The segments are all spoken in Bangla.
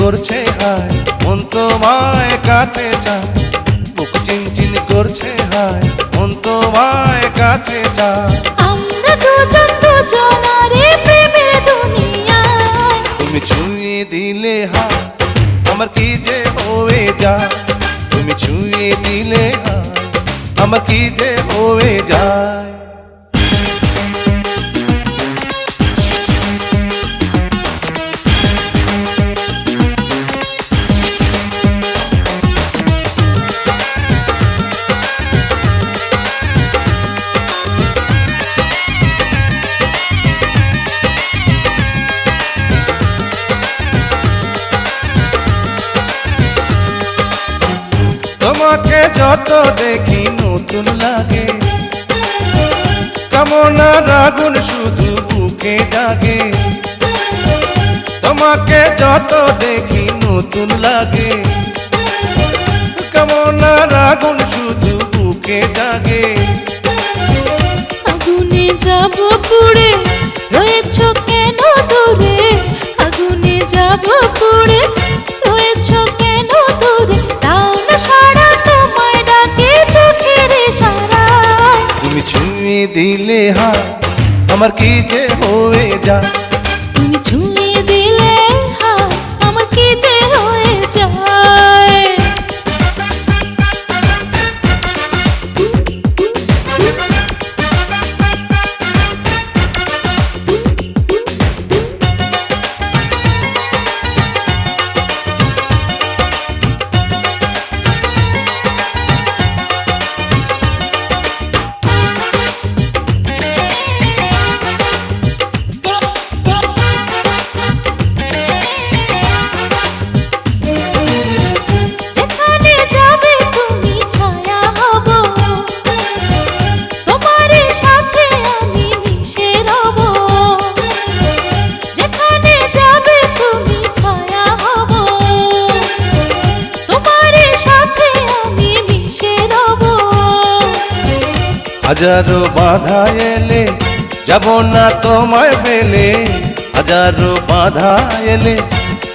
করছে হায়, মন তোমায় কাছে চায়। বুক চিনচিন করছে হায়, মন তোমায় কাছে চায়। আমরা দুজন দুজনারে প্রেমের দুনিয়ায়। তুমি ছুঁয়ে দিলে হায়, আমার কি যে হয়ে যায়। তুমি ছুঁয়ে দিলে হায়, আমার কি যে হয়ে যায়। তোমাকে যত দেখি নতুন লাগে, কামনার আগুন শুধু বুকে জাগে। তোমাকে যত দেখি নতুন লাগে, কামনার আগুন শুধু বুকে জাগে। আগুনে যাব পুড়ে, রয়েছ কেন দূরে? আগুনে যাব পুড়ে, রয়েছ কেন দূরে? দাও না সারা, তোমায় ডাকে চোখের ইশারায়। তুমি ছুঁয়ে দিলে হায়, আমার কি যে হয়ে যায়। তুমি ছুঁয়ে দিলে হায়, আমার কি যে হয়ে যায়। যেখানে যাবে তুমি ছায়া হব, তোমার সাথে আমি মিশে রব। যেখানে যাবে তুমি ছায়া হব, তোমার সাথে আমি মিশে রব। হাজারো বাধা এলে যাব না তোমায় ফেলে। হাজারো বাধা এলে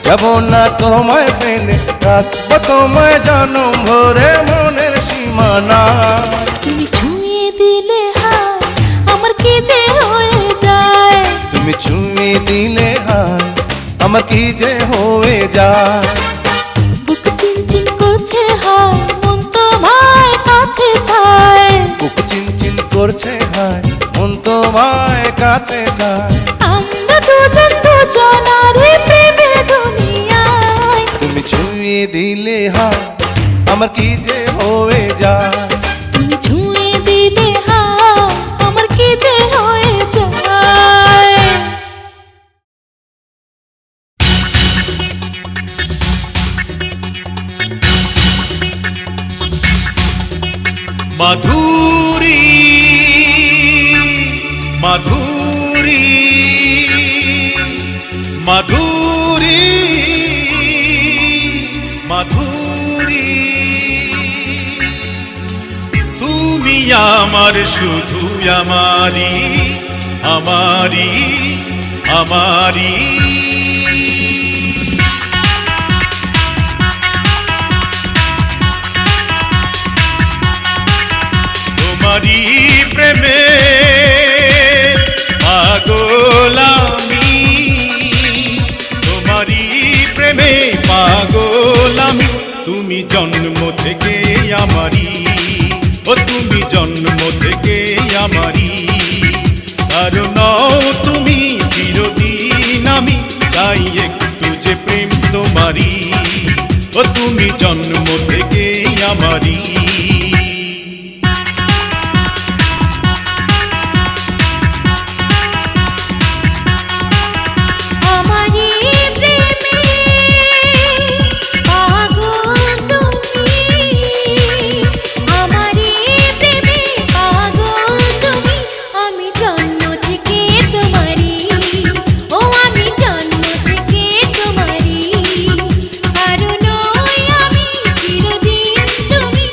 যাব না তোমায় ফেলে। রাখবো তোমায় জনম ভরে মনের সীমানা। তুমি ছুঁয়ে দিলে হায়, আমার কি যে হয়ে যায়। তুমি ছুঁয়ে দিলে হায়, আমার কি যে হয়ে যায়। বুক চিনচিন করছে হায়, মন তোমায় কাছে চায়। বুক চিনচিন করছে হায়, মন তোমায় কাছে যায়। আমরা দুজন দুজনারে প্রেমের দুনিয়ায়। তুমি ছুঁয়ে দিলে হায়, আমার কি যে হয়ে যায়। তুমি ছুঁয়ে দিলে হায়, আমার কি যে হয়ে যায়। মাধুরী মাধুরী মাধুরী মাধুরী, তুমি আমার শুধু আমারি আমারি আমারি। তোমারি প্রেমে পাগল আমি, তোমারি প্রেমে পাগল আমি। তুমি জন্ম থেকে আমারি, ও তুমি জন্ম থেকে আমারি। কারণ তুমি চিরদিন আমি, তাই একটু যে প্রেম তোমারি, ও তুমি জন্ম থেকে আমারি। আমারি প্রেমে পাগল তুমি, আমারি প্রেমে পাগল তুমি। আমি জন্ম থেকে তোমারি, ও আমি জন্ম থেকে তোমারি। কারণ আমি চিরদিন তুমি,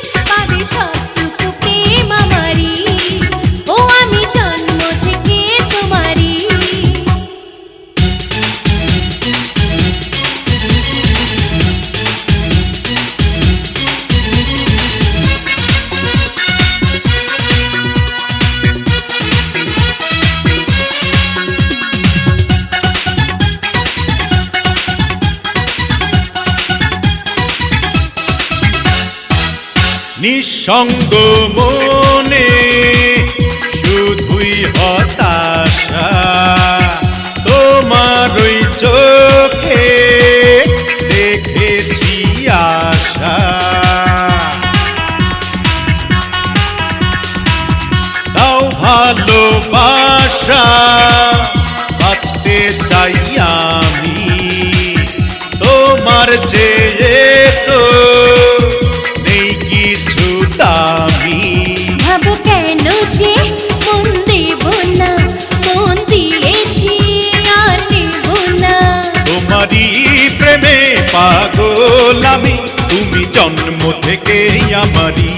নিঃসঙ্গ মনে শুধুই হতাশা, তোমার ওই চোখে দেখেছি আশা। দাও ভালোবাসা, বাঁচতে চাই আমি, তোমার চেয়ে তো নেই কিছু দামি। ভাবো কেন যে মন দেব না, মন দিয়েছি আর নেব না। তোমারই প্রেমে পাগল আমি, তুমি জন্ম থেকে আমারই।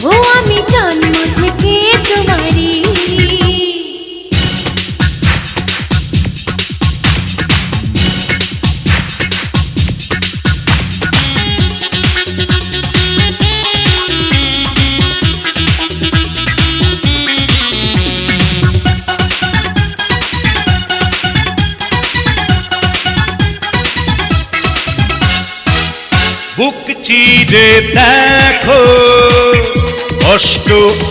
ও আমি জন্ম থেকে তোমারই। বুক চিরে দেখো কষ্ট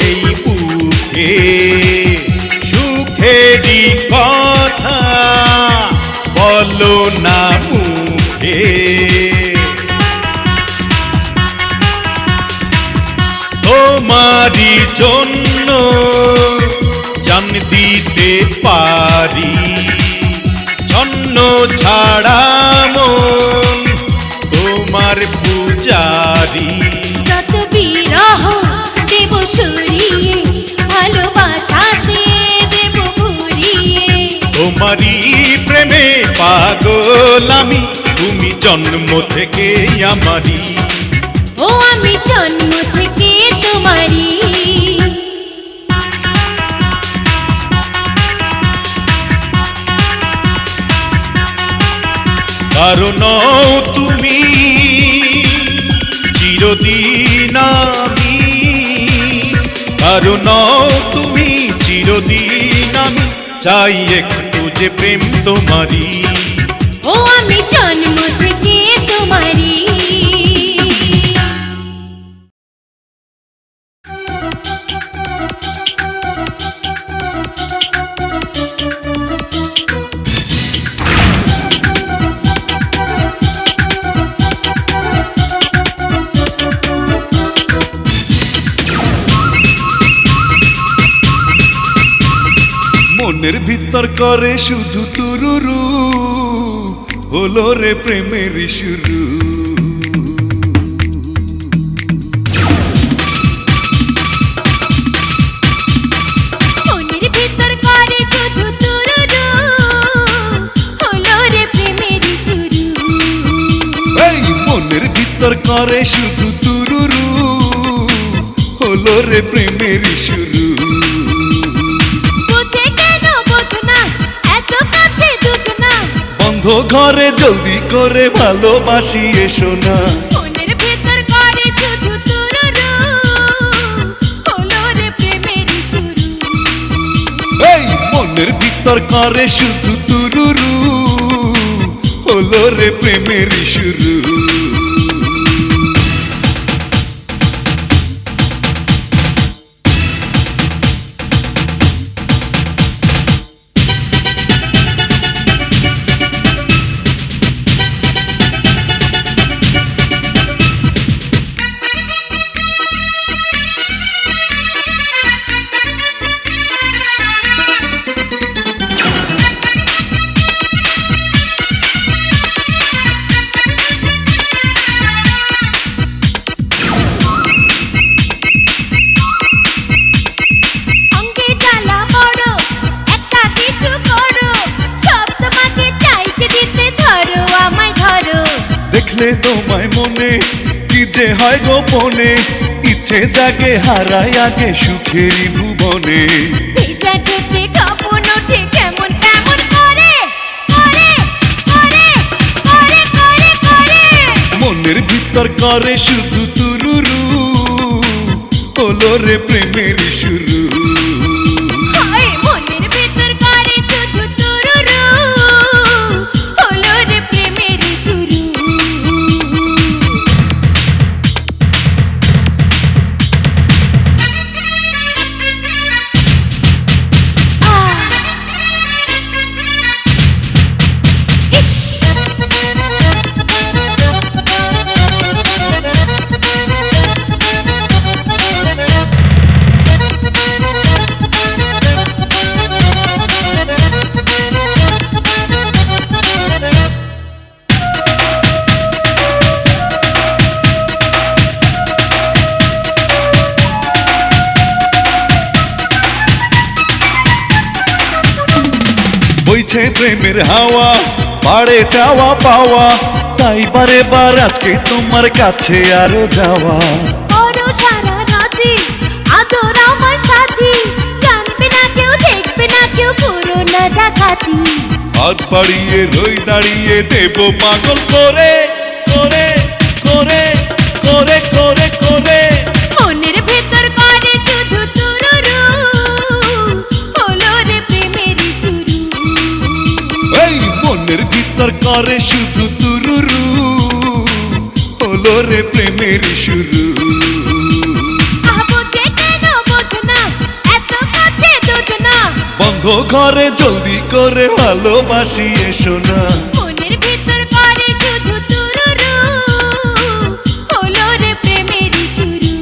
এই বুকে, সুখেরই কথা বলো না মুখে। তোমারই জন্য জান দিতে পারি, জন্য ছাড়া মন তোমার পূজারি। যত বিরহ দেব সরিয়ে, ভালোবাসাতে দেব ভরিয়ে। তোমারই প্রেমে পাগল আমি, তুমি জন্ম থেকে আমারই। ও আমি জন্ম থেকে তোমারই। কারণ তুমি চিরদিন আমি, কারণ তুমি চিরদিন আমি, চাই একটু যে প্রেম তোমারই। ও আমি জন্ম থেকে তোমারই। মনের ভিতর করে শুধু তুরুরু, হলো রে প্রেমের শুরু। মনের ভিতর করে শুধু তুরুরু, হলো রে প্রেমের শুরু। এই মনের ভিতর করে শুধু তুরুরু, হলো রে প্রেমের শুরু। বুঝে কেন বোঝো না, এত কাছে দুঝো না। বন্ধ ঘরে জলদি করে ভালোবাসি এসো না। মনের ভিতর করে শুধু তুরুরু, হলো রে প্রেমের শুরু। এই মনের ভিতর করে শুধু তুরুরু, হলো রে প্রেমের শুরু। দেখলে তোমায় মনে কি যে হয় গোপনে, ইচ্ছে জাগে হারাই আগে সুখেরই ভুবনে। মনের ভিতর করে শুধু তুরুরু, হলো রে প্রেমের শুরু। বইছে প্রেমের হাওয়া পাড়ে যাওয়া পাওয়া তাই বারে বার আজকে তোমার কাছে আরো যাওয়া করো সারা রাতি আদর আমার সাথী, জানবে না কেউ দেখবে না কেউ পুরোনো ডাকাতি। হাত বাড়িয়ে রই দাঁড়িয়ে দেব পাগল করে করে করে করে করে করে মনের ভেতর করে শুধু তুরুরু, হলো রে প্রেমের শুরু। এই মনের ভিতর করে শুধু তুরুরু হলো রে প্রেমের শুরু বোঝে কেন বোঝো না, এত কাছে দুজনা। বন্ধ ঘরে জলদি করে ভালোবাসি এসো না মনের ভেতর করে শুধু তুরুরু, হলো রে প্রেমের শুরু।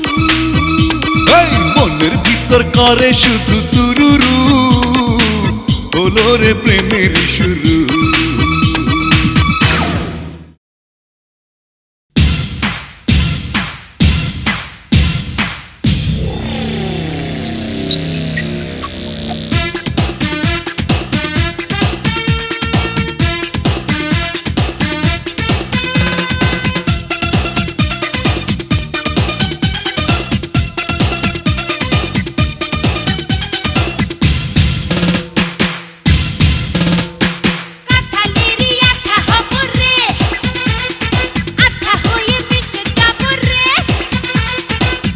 এই মনের ভিতর করে শুধু তুরুরু হলো রে প্রেমের শুরু কাঁঠালেরই আঠা হব রে, আঠা হয়ে মিশে যাব রে।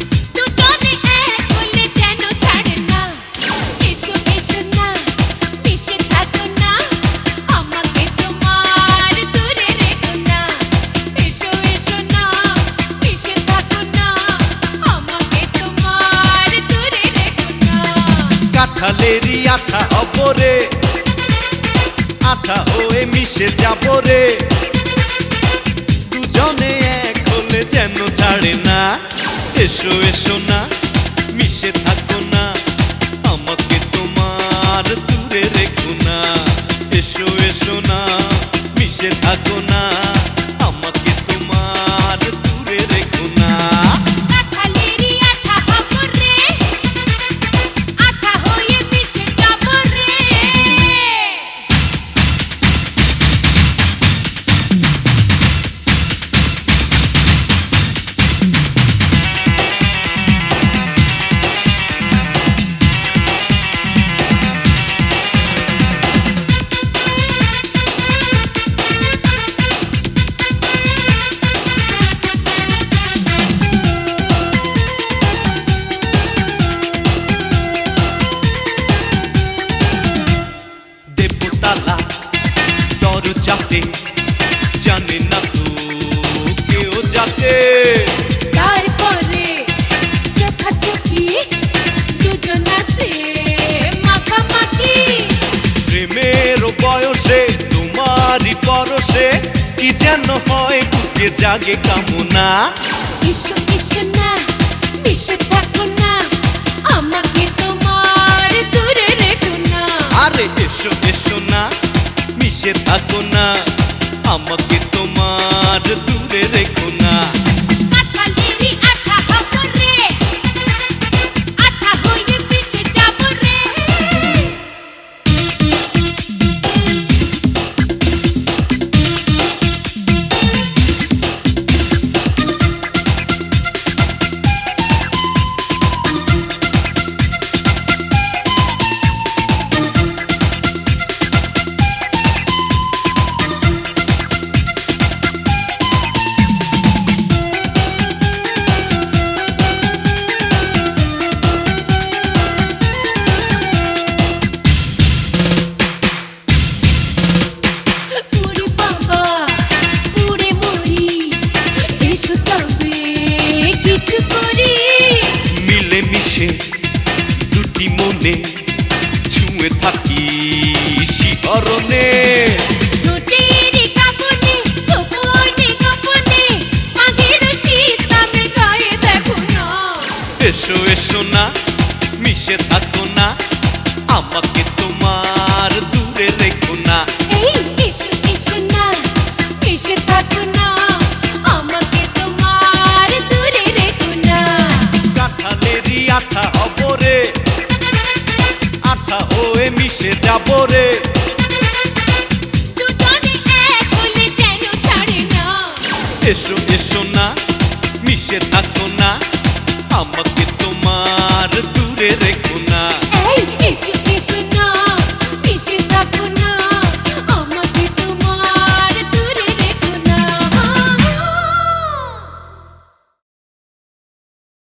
দুজনে এক হলে যেন ছাড়ে না। এসো এসো না, মিশে থাকো না, আমাকে তোমার দূরে রেখো না। এসো এসো না, মিশে থাকো না, আমাকে তোমার দূরে রেখো না। কাঁঠালেরই আঠা হব রে, আঠা হয়ে মিশে যাব রে। দুজনে এক হলে যেন ছাড়ে না। এসো এসো না, মিশে থাকো না, আমাকে তোমার দূরে রেখো না। এসো এসো না, মিশে থাকো না, আমাকে তোমার দূরে রেখো না। কাঁঠালেরই আঠা হব রে, আঠা হয়ে মিশে যাব রে। দেবতালা দরজাতে জানে না তো কেউ যাতে। তারপরে চোখাচোখি দুজনাতে মাখামাখি। প্রেমের বয়সে তোমারই পরশে কি যেন হয় বুকে জাগে কামনা। এসো এসো না, মিশে থাকো না, আমাকে তোমার দূরে রেখো না। আরে এসো এসো না, মিশে থাকো না, আমাকে তোমার দূরে রেখো না। কাঁঠালেরই আঠা হব রে, আঠা হয়ে মিশে যাব রে। এসো এসো না মিশে থাকো না আমাকে